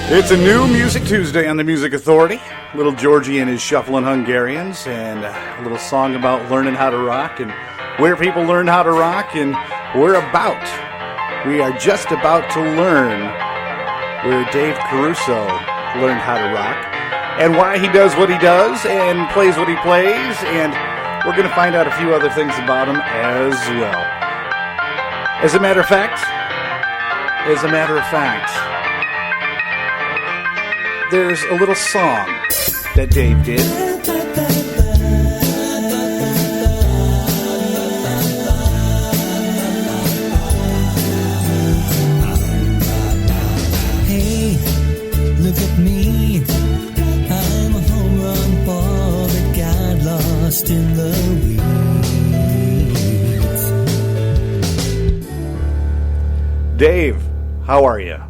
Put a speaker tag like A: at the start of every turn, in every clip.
A: It's a new Music Tuesday on the Music Authority. Little Georgie and his Shufflin' Hungarians, and a little song about learning how to rock and where people learn how to rock and we're about. We are just about to learn where Dave Caruso learned how to rock and why he does what he does and plays what he plays, and we're going to find out a few other things about him as well. As a matter of fact, there's a little song that Dave did.
B: Hey, look at me. I'm a home run ball that got lost in the weeds.
A: Dave, how are you?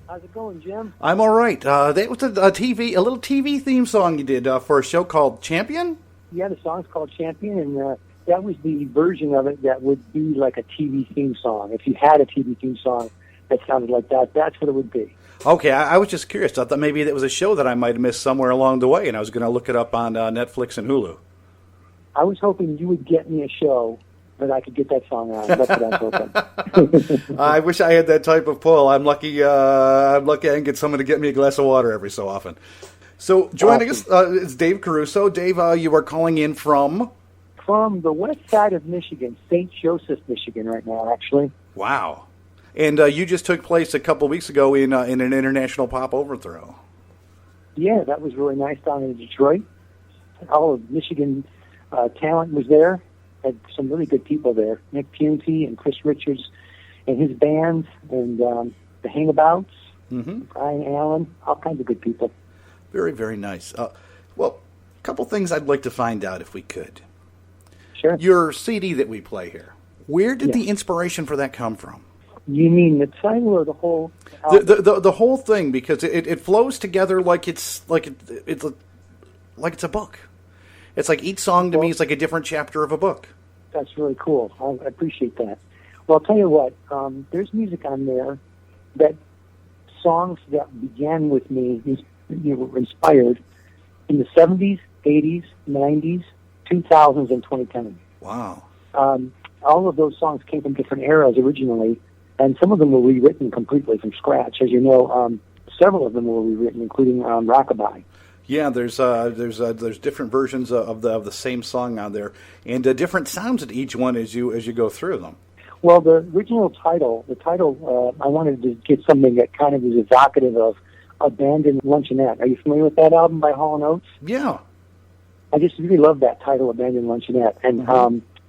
C: How's it going, Jim?
A: I'm all right. That was a little TV theme song you did for a show called Champion?
C: Yeah, the song's called Champion, and that was the version of it that would be like a TV theme song. If you had a TV theme song that sounded like that, that's what it would be.
A: Okay, I was just curious. I thought maybe that was a show that I might have missed somewhere along the way, and I was going to look it up on Netflix and Hulu.
C: I was hoping you would get me a show that I could get that song on. That's what I'm hoping.
A: I wish I had that type of pull. I'm lucky I can get someone to get me a glass of water every so often. So joining us is Dave Caruso. Dave, you are calling in from?
C: From the west side of Michigan, St. Joseph, Michigan right now, actually.
A: Wow. And you just took place a couple weeks ago in an international pop overthrow.
C: Yeah, that was really nice down in Detroit. All of Michigan talent was there. Had some really good people there. Nick Punty and Chris Richards and his bands, and the Hangabouts, Brian Allen, all kinds of good people.
A: Very, very nice. Well, a couple things I'd like to find out if we could.
C: Sure.
A: Your CD that we play here, where did the inspiration for that come from?
C: You mean the title or the whole
A: album? The whole thing, because it flows together like it's a book. It's like each song to me is like a different chapter of a book.
C: That's really cool. I appreciate that. Well, I'll tell you what, there's music on there that songs that began with me, were inspired in the 70s, 80s, 90s, 2000s, and 2010.
A: Wow.
C: All of those songs came from different eras originally, and some of them were rewritten completely from scratch. As you know, several of them were rewritten, including Rockabye.
A: Yeah, there's different versions of the same song on there, and different sounds at each one as you go through them.
C: Well, the original title, I wanted to get something that kind of was evocative of Abandoned Luncheonette. Are you familiar with that album by Hall & Oates?
A: Yeah.
C: I just really love that title, Abandoned Luncheonette. And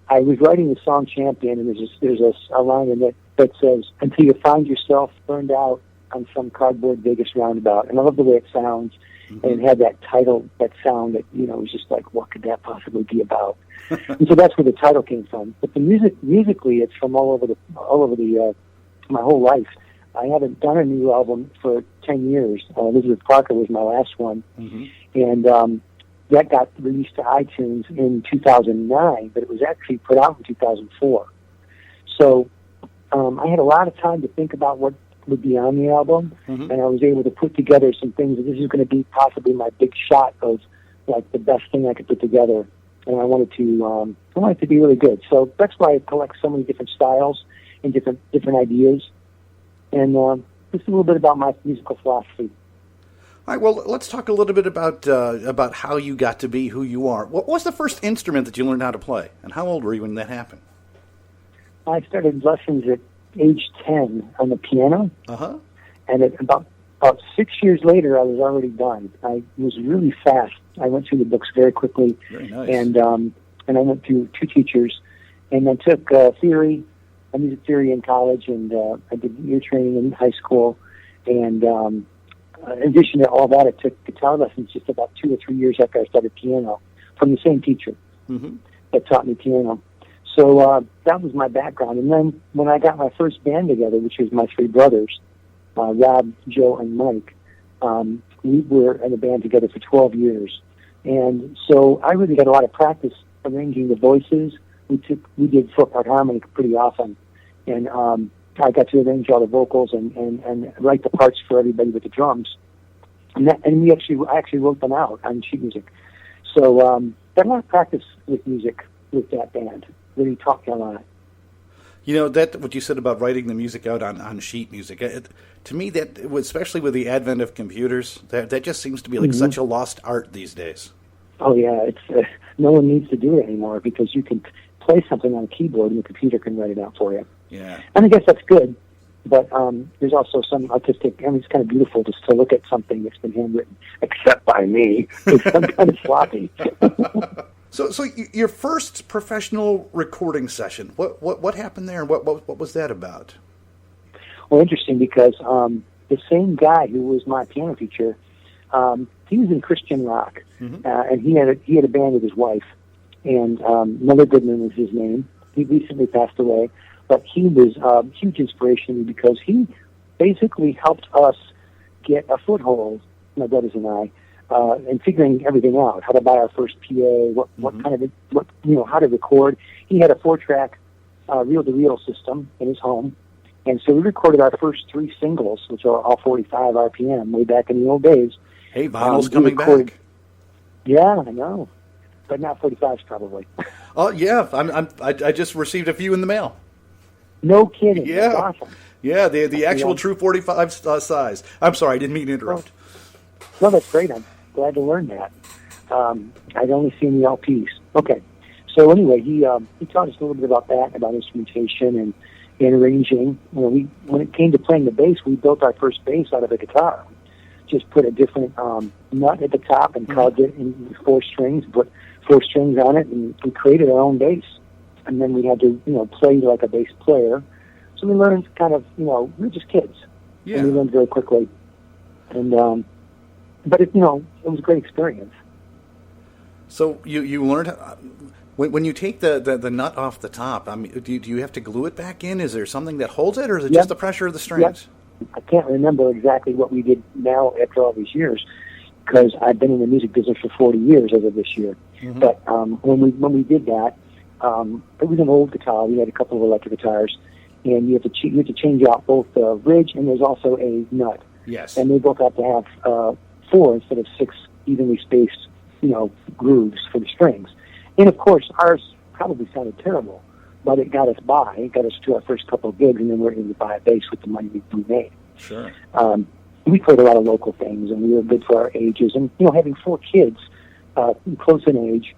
C: I was writing the song Champion, and there's a line in it that says, "Until you find yourself burned out on some cardboard Vegas roundabout." And I love the way it sounds. And it had that title, that sound that, it was just like, what could that possibly be about? And so that's where the title came from. But the musically, it's from all over my whole life. I haven't done a new album for 10 years. Elizabeth Parker was my last one. And that got released to iTunes in 2009, but it was actually put out in 2004. So I had a lot of time to think about what would be on the album, and I was able to put together some things. This is going to be possibly my big shot of like the best thing I could put together, and I wanted to be really good. So that's why I collect so many different styles and different ideas, and just a little bit about my musical philosophy.
A: All right. Well, let's talk a little bit about how you got to be who you are. What was the first instrument that you learned how to play, and how old were you when that happened?
C: I started lessons at age 10 on the piano, and about 6 years later, I was already done. I was really fast. I went through the books very quickly,
A: very nice.
C: And I went through 2 teachers, and I took music theory in college, and I did ear training in high school, and in addition to all that, I took guitar lessons just about 2 or 3 years after I started piano from the same teacher that taught me piano. So that was my background. And then when I got my first band together, which was my 3 brothers, Rob, Joe, and Mike, we were in a band together for 12 years. And so I really got a lot of practice arranging the voices. We did 4-part harmony pretty often. And I got to arrange all the vocals and write the parts for everybody with the drums. And I actually wrote them out on sheet music. So got a lot of practice with music with that band. Really talked a lot.
A: You know, that what you said about writing the music out on sheet music, to me, that especially with the advent of computers, that just seems to be like such a lost art these days.
C: Oh yeah, it's no one needs to do it anymore because you can play something on a keyboard and the computer can write it out for you.
A: Yeah,
C: and I guess that's good. But there's also some artistic. I mean, it's kind of beautiful just to look at something that's been handwritten, except by me. It's some kind of sloppy.
A: So your first professional recording session, what happened there? What was that about?
C: Well, interesting because the same guy who was my piano teacher, he was in Christian rock, and he had a band with his wife, and Miller Goodman was his name. He recently passed away, but he was a huge inspiration because he basically helped us get a foothold, my brothers and I. And figuring everything out, how to buy our first PA, how to record. He had a 4-track reel-to-reel system in his home, and so we recorded our first 3 singles, which are all 45 RPM, way back in the old days.
A: Hey, vinyl's coming back.
C: Yeah, I know, but not 45s probably.
A: Oh yeah, I just received a few in the mail.
C: No kidding.
A: Yeah,
C: that's awesome.
A: Yeah, the actual true 45 size. I'm sorry, I didn't mean to interrupt.
C: No, that's great. I'm glad to learn that. I'd only seen the LPs. Okay. So anyway, he taught us a little bit about that, about instrumentation and arranging. You know, when it came to playing the bass, we built our first bass out of a guitar. Just put a different nut at the top and carved it in 4 strings, put 4 strings on it, and we created our own bass. And then we had to, play like a bass player. So we learned kind of, we were just kids. Yeah. And we learned very quickly. And but it was a great experience.
A: So you learned when you take the nut off the top. I mean, do you have to glue it back in? Is there something that holds it, or is it just the pressure of the strings?
C: Yep. I can't remember exactly what we did now after all these years, because I've been in the music business for 40 years as of this year. Mm-hmm. But when we did that, it was an old guitar. We had a couple of electric guitars, and you have to change out both the ridge and there's also a nut.
A: Yes.
C: And they both have to have 4 instead of 6 evenly spaced, grooves for the strings. And of course, ours probably sounded terrible, but it got us by. It got us to our first couple of gigs, and then we were able to buy a bass with the money we made.
A: Sure.
C: We played a lot of local things, and we were good for our ages. And having 4 kids close in age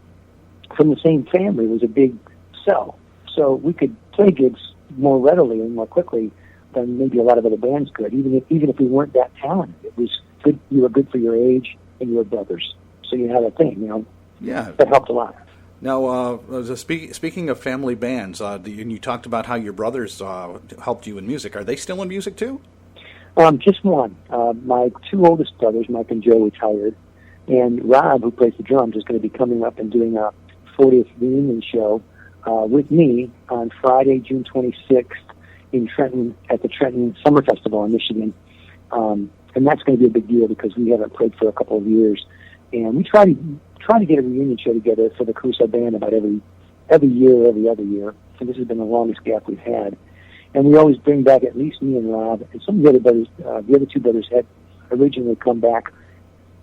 C: from the same family was a big sell. So we could play gigs more readily and more quickly than maybe a lot of other bands could. Even if we weren't that talented, it was good. You were good for your age, and you were brothers, so you had a thing.
A: Yeah,
C: that helped a lot.
A: Now, speaking of family bands, and you talked about how your brothers helped you in music. Are they still in music too?
C: Just one. My 2 oldest brothers, Mike and Joe, retired, and Rob, who plays the drums, is going to be coming up and doing a 40th reunion show with me on Friday, June 26th in Trenton at the Trenton Summer Festival in Michigan. And that's going to be a big deal because we haven't played for a couple of years. And we try to get a reunion show together for the Caruso band about every year, every other year. And this has been the longest gap we've had. And we always bring back at least me and Rob. And some of the other brothers, the other 2 brothers had originally come back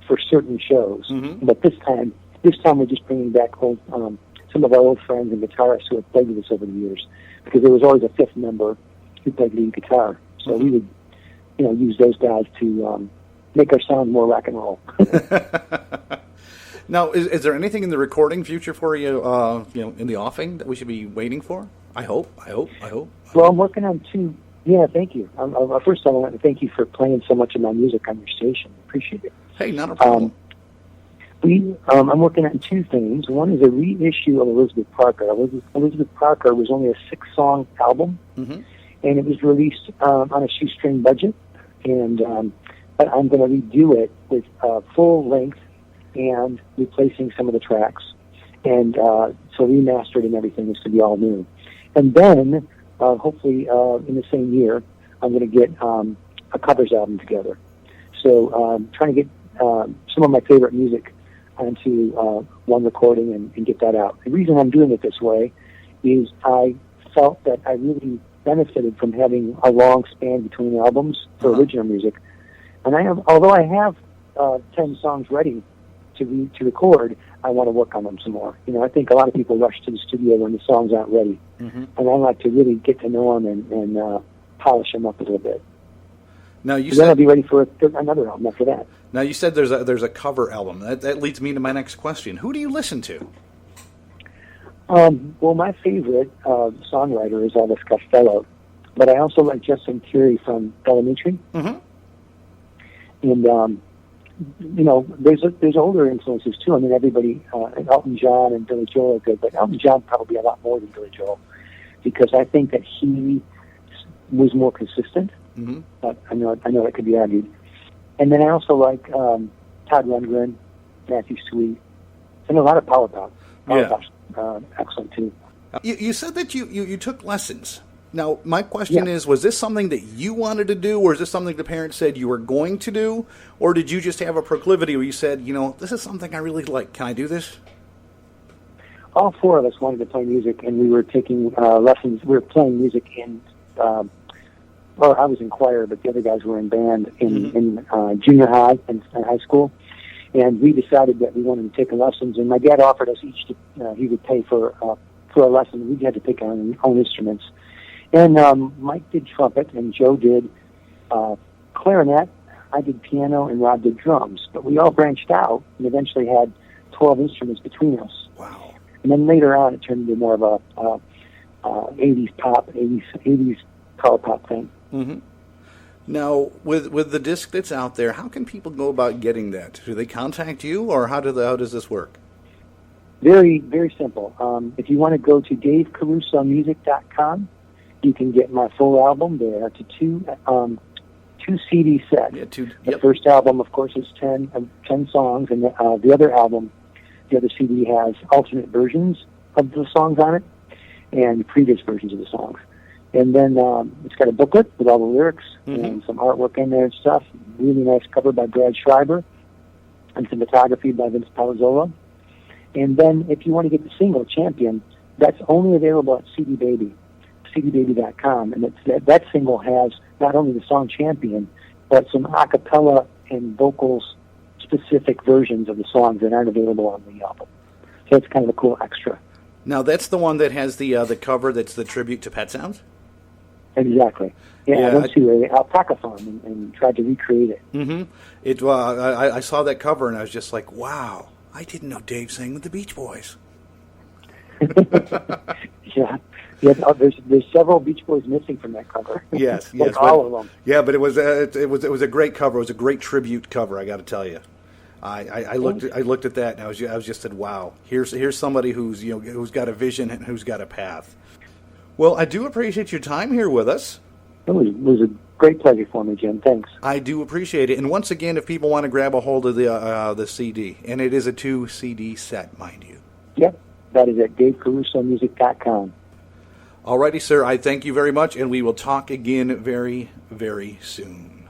C: for certain shows. Mm-hmm. But this time we're just bringing back some of our old friends and guitarists who have played with us over the years. Because there was always a 5th member who played lead guitar. So we would, use those guys to make our sound more rock and roll.
A: Now, is there anything in the recording future for you, in the offing that we should be waiting for? I hope.
C: Well, I'm working on 2. Yeah, thank you. First of all, I want to thank you for playing so much of my music on your station. Appreciate it.
A: Hey, not a problem.
C: I'm working on 2 things. One is a reissue of Elizabeth Parker. Elizabeth Parker was only a 6-song album, and it was released on a shoestring budget. And but I'm going to redo it with full length and replacing some of the tracks, and so remastered and everything is going to be all new. And then hopefully in the same year, I'm going to get a covers album together. So trying to get some of my favorite music onto one recording and get that out. The reason I'm doing it this way is I felt that I really benefited from having a long span between albums for
A: Uh-huh.
C: original music. And although I have 10 songs ready to record, I want to work on them some more. I think a lot of people rush to the studio when the songs aren't ready,
A: Mm-hmm.
C: and I like to really get to know them and polish them up a little bit.
A: Now you
C: Then I'll
A: said
C: be ready for another album after that.
A: there's a cover album. That leads me to my next question. Who do you listen to?
C: Well, my favorite songwriter is Elvis Costello, but I also like Justin Curie from Elementary.
A: Mm-hmm.
C: And there's older influences too. I mean, everybody, Elton John and Billy Joel are good, but Elton John probably a lot more than Billy Joel because I think that he was more consistent.
A: Mm-hmm.
C: But I know that could be argued. And then I also like Todd Rundgren, Matthew Sweet, and a lot of power pop. Power pop's excellent too.
A: You said that you took lessons. Now, my question
C: Yeah.
A: is, was this something that you wanted to do, or is this something the parents said you were going to do, or did you just have a proclivity where you said, this is something I really like, can I do this?
C: All four of us wanted to play music, and we were taking lessons. We were playing music in, I was in choir, but the other guys were in band in junior high and high school. And we decided that we wanted to take lessons, and my dad offered us each he would pay for a lesson. We had to pick our own instruments. And Mike did trumpet, and Joe did clarinet. I did piano, and Rob did drums. But we all branched out and eventually had 12 instruments between us.
A: Wow.
C: And then later on, it turned into more of a 80s pop, 80s power pop thing.
A: Mm-hmm. Now, with the disc that's out there, how can people go about getting that? Do they contact you, or how does this work?
C: Very, very simple. If you want to go to DaveCarusoMusic.com, you can get my full album there. It's a two CD set.
A: Yeah,
C: The first album, of course, is 10 songs, and the other album, the other CD, has alternate versions of the songs on it and previous versions of the songs. And then it's got a booklet with all the lyrics and some artwork in there and stuff. Really nice cover by Brad Schreiber and some photography by Vince Palazzola. And then if you want to get the single, Champion, that's only available at CD Baby, cdbaby.com. And that single has not only the song Champion, but some a cappella and vocals specific versions of the songs that aren't available on the album. So it's kind of a cool extra.
A: Now, that's the one that has the cover that's the tribute to Pet Sounds?
C: Exactly. Yeah, I went to a alpaca farm and tried to recreate it.
A: Mm-hmm. I saw that cover, and I was just like, wow, I didn't know Dave sang with the Beach Boys.
C: Yeah. There's several Beach Boys missing from that cover.
A: Yes,
C: like all of them.
A: Yeah, but it was a great cover. It was a great tribute cover, I got to tell you. I looked at that, and I was just said, wow, here's somebody who's got a vision and who's got a path. Well, I do appreciate your time here with us.
C: It was a great pleasure for me, Jim. Thanks.
A: I do appreciate it. And once again, if people want to grab a hold of the CD, and it is a 2 CD set, mind you.
C: Yep, that is at DaveCarusoMusic.com.
A: Alrighty, sir. I thank you very much, and we will talk again very, very soon.